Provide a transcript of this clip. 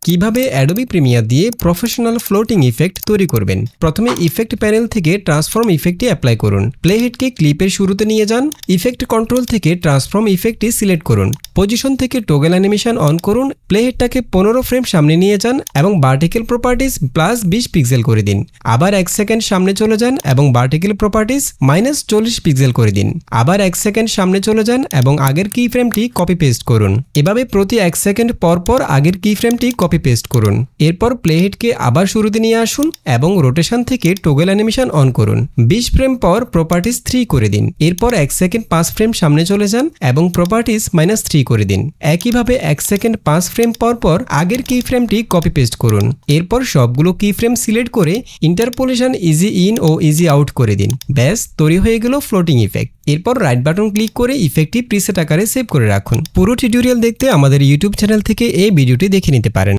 কিভাবে Adobe Premiere দিয়ে professional floating effect তৈরি করবেন। প্রথমে ইফেক্ট প্যানেল থেকে ট্রান্সফর্ম ইফেক্টটি অ্যাপ্লাই করুন। প্লেহেডকে ক্লিপের শুরুতে নিয়ে যান। ইফেক্ট কন্ট্রোল থেকে ট্রান্সফর্ম ইফেক্টটি সিলেক্ট করুন। পজিশন থেকে টগল অ্যানিমেশন অন করুন। প্লেহেডটাকে 15 ফ্রেম সামনে নিয়ে যান এবং ভার্টিক্যাল প্রপার্টিজ +20 পিক্সেল করে দিন। আবার 1 সেকেন্ড সামনে চলে যান এবং ভার্টিক্যাল প্রপার্টিজ -40 পিক্সেল করে দিন। আবার 1 সেকেন্ড সামনে চলে যান এবং আগের কি ফ্রেমটি কপি পেস্ট করুন। এভাবে প্রতি 1 সেকেন্ড পর পর আগের কি ফ্রেমটি কপি পেস্ট করুন। এরপর প্লেহেডকে আবার শুরুতে নিয়ে আসুন এবং রোটেশন থেকে টগল অ্যানিমেশন অন করুন। 20 ফ্রেম পর প্রপার্টিজ 3 করে দিন। এরপর 1 সেকেন্ড 5 ফ্রেম সামনে চলে যান এবং প্রপার্টিজ -3 করে দিন। একইভাবে 1 সেকেন্ড 5 ফ্রেম পর পর আগের কি ফ্রেমটি কপি পেস্ট করুন। এরপর সবগুলো কি ফ্রেম সিলেক্ট করে ইন্টারপোলেশন ইজি ইন ও ইজি আউট করে দিন। ব্যাস তৈরি হয়ে গেল ফ্লোটিং ইফেক্ট। এরপর রাইট বাটন ক্লিক করে ইফেক্টটি প্রিসেট আকারে সেভ করে রাখুন। পুরো টিউটোরিয়াল দেখতে আমাদের ইউটিউব চ্যানেল থেকে এই ভিডিওটি দেখে নিতে পারেন।